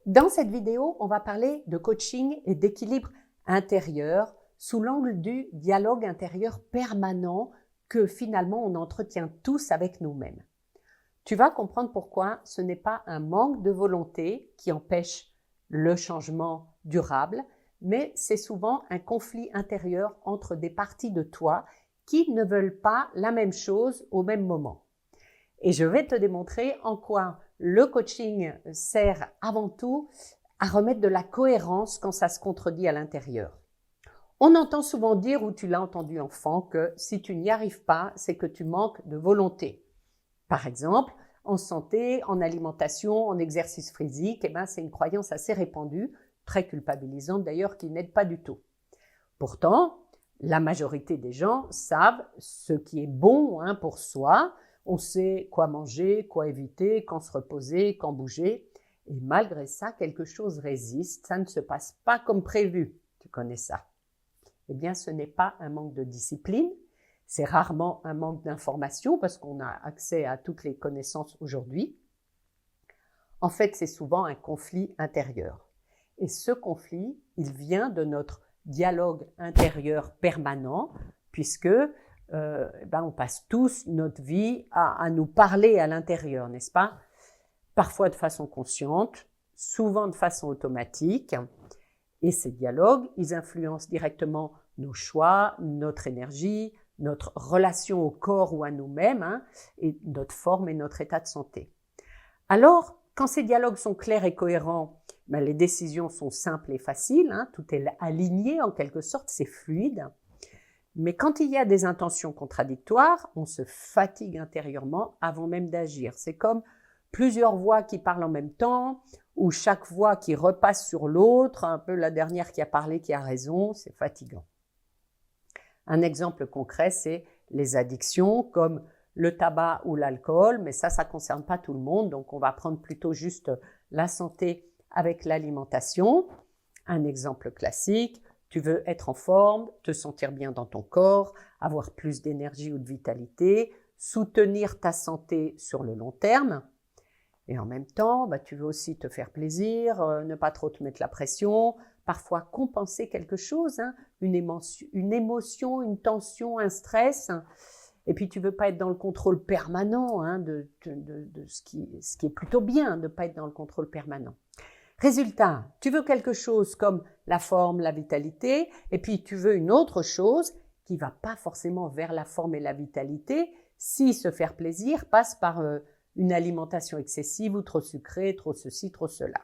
Dans cette vidéo, on va parler de coaching et d'équilibre intérieur sous l'angle du dialogue intérieur permanent que finalement on entretient tous avec nous-mêmes. Tu vas comprendre pourquoi ce n'est pas un manque de volonté qui empêche le changement durable, mais c'est souvent un conflit intérieur entre des parties de toi qui ne veulent pas la même chose au même moment. Et je vais te démontrer en quoi le coaching sert avant tout à remettre de la cohérence quand ça se contredit à l'intérieur. On entend souvent dire, ou tu l'as entendu enfant, que si tu n'y arrives pas, c'est que tu manques de volonté. Par exemple, en santé, en alimentation, en exercice physique, c'est une croyance assez répandue, très culpabilisante d'ailleurs, qui n'aide pas du tout. Pourtant, la majorité des gens savent ce qui est bon pour soi. On sait quoi manger, quoi éviter, quand se reposer, quand bouger. Et malgré ça, quelque chose résiste. Ça ne se passe pas comme prévu. Tu connais ça. Eh bien, ce n'est pas un manque de discipline. C'est rarement un manque d'information parce qu'on a accès à toutes les connaissances aujourd'hui. En fait, c'est souvent un conflit intérieur. Et ce conflit, il vient de notre dialogue intérieur permanent puisque on passe tous notre vie à nous parler à l'intérieur, n'est-ce pas? Parfois de façon consciente, souvent de façon automatique. Et ces dialogues, ils influencent directement nos choix, notre énergie, notre relation au corps ou à nous-mêmes, et notre forme et notre état de santé. Alors, quand ces dialogues sont clairs et cohérents, les décisions sont simples et faciles, tout est aligné en quelque sorte, c'est fluide. Mais quand il y a des intentions contradictoires, on se fatigue intérieurement avant même d'agir. C'est comme plusieurs voix qui parlent en même temps, ou chaque voix qui repasse sur l'autre, un peu la dernière qui a parlé qui a raison, c'est fatigant. Un exemple concret, c'est les addictions comme le tabac ou l'alcool, mais ça ne concerne pas tout le monde, donc on va prendre plutôt juste la santé avec l'alimentation. Un exemple classique, tu veux être en forme, te sentir bien dans ton corps, avoir plus d'énergie ou de vitalité, soutenir ta santé sur le long terme. Et en même temps, tu veux aussi te faire plaisir, ne pas trop te mettre la pression, parfois compenser quelque chose, une émotion, une tension, un stress. Et puis tu veux pas être dans le contrôle permanent de ce qui est plutôt bien de ne pas être dans le contrôle permanent. Résultat, tu veux quelque chose comme la forme, la vitalité, et puis tu veux une autre chose qui va pas forcément vers la forme et la vitalité si se faire plaisir passe par une alimentation excessive ou trop sucrée, trop ceci, trop cela.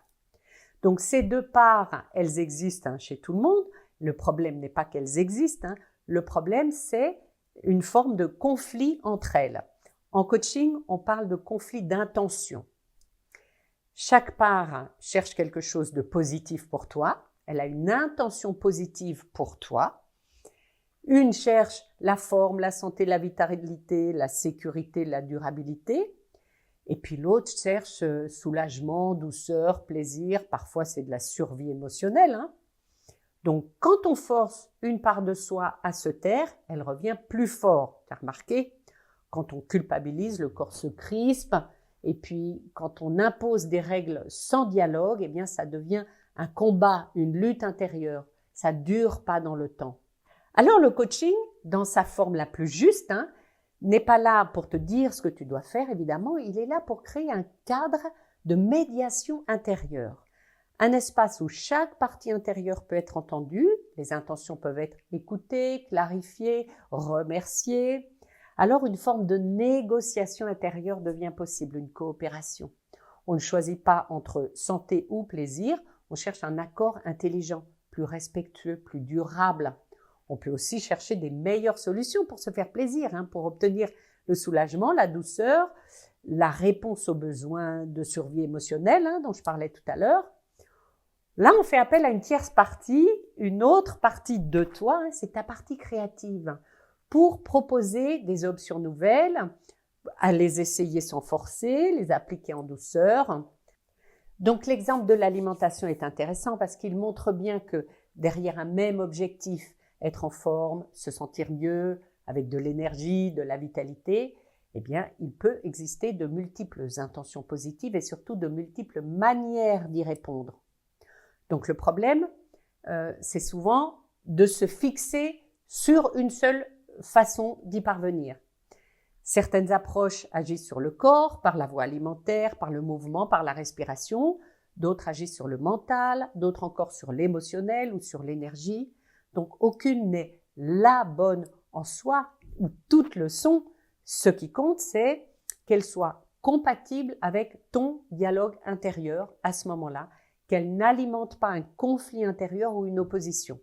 Donc ces deux parts, elles existent chez tout le monde. Le problème n'est pas qu'elles existent, le problème c'est une forme de conflit entre elles. En coaching, on parle de conflit d'intention. Chaque part cherche quelque chose de positif pour toi, elle a une intention positive pour toi. Une cherche la forme, la santé, la vitalité, la sécurité, la durabilité. Et puis l'autre cherche soulagement, douceur, plaisir. Parfois, c'est de la survie émotionnelle. Donc, quand on force une part de soi à se taire, elle revient plus fort. Tu as remarqué? Quand on culpabilise, le corps se crispe. Et puis, quand on impose des règles sans dialogue, ça devient un combat, une lutte intérieure. Ça dure pas dans le temps. Alors, le coaching, dans sa forme la plus juste, n'est pas là pour te dire ce que tu dois faire, évidemment. Il est là pour créer un cadre de médiation intérieure. Un espace où chaque partie intérieure peut être entendue. Les intentions peuvent être écoutées, clarifiées, remerciées. Alors, une forme de négociation intérieure devient possible, une coopération. On ne choisit pas entre santé ou plaisir, on cherche un accord intelligent, plus respectueux, plus durable. On peut aussi chercher des meilleures solutions pour se faire plaisir, pour obtenir le soulagement, la douceur, la réponse aux besoins de survie émotionnelle dont je parlais tout à l'heure. Là, on fait appel à une tierce partie, une autre partie de toi, c'est ta partie créative, pour proposer des options nouvelles, à les essayer sans forcer, les appliquer en douceur. Donc l'exemple de l'alimentation est intéressant parce qu'il montre bien que derrière un même objectif, être en forme, se sentir mieux, avec de l'énergie, de la vitalité, eh bien, il peut exister de multiples intentions positives et surtout de multiples manières d'y répondre. Donc le problème, c'est souvent de se fixer sur une seule façon d'y parvenir. Certaines approches agissent sur le corps, par la voie alimentaire, par le mouvement, par la respiration. D'autres agissent sur le mental, d'autres encore sur l'émotionnel ou sur l'énergie. Donc aucune n'est la bonne en soi, ou toutes le sont. Ce qui compte, c'est qu'elles soient compatibles avec ton dialogue intérieur à ce moment-là, qu'elles n'alimentent pas un conflit intérieur ou une opposition.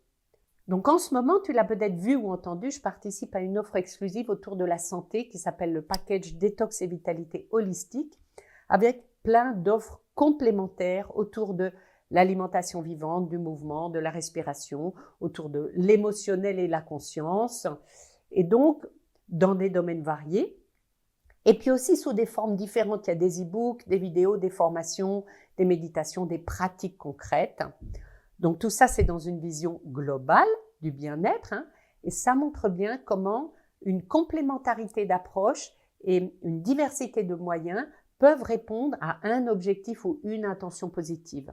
Donc en ce moment, tu l'as peut-être vu ou entendu, je participe à une offre exclusive autour de la santé qui s'appelle le package Détox et Vitalité Holistique, avec plein d'offres complémentaires autour de l'alimentation vivante, du mouvement, de la respiration, autour de l'émotionnel et la conscience, et donc dans des domaines variés. Et puis aussi sous des formes différentes, il y a des e-books, des vidéos, des formations, des méditations, des pratiques concrètes. Donc tout ça, c'est dans une vision globale du bien-être, et ça montre bien comment une complémentarité d'approches et une diversité de moyens peuvent répondre à un objectif ou une intention positive.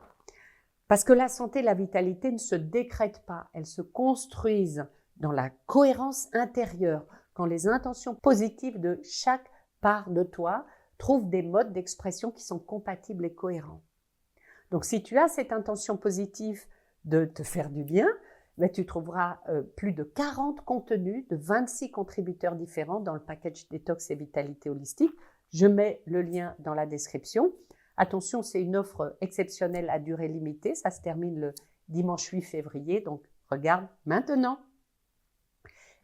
Parce que la santé et la vitalité ne se décrètent pas, elles se construisent dans la cohérence intérieure, quand les intentions positives de chaque part de toi trouvent des modes d'expression qui sont compatibles et cohérents. Donc si tu as cette intention positive de te faire du bien, tu trouveras plus de 40 contenus de 26 contributeurs différents dans le package Détox et Vitalité Holistique. Je mets le lien dans la description. Attention, c'est une offre exceptionnelle à durée limitée. Ça se termine le dimanche 8 février, donc regarde maintenant.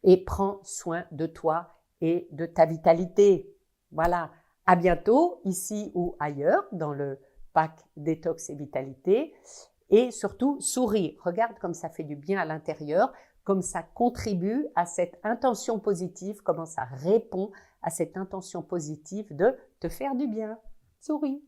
Et prends soin de toi et de ta vitalité. Voilà, à bientôt, ici ou ailleurs, dans le pack Détox et Vitalité. Et surtout, souris. Regarde comme ça fait du bien à l'intérieur, comme ça contribue à cette intention positive, comment ça répond à cette intention positive de te faire du bien. Souris.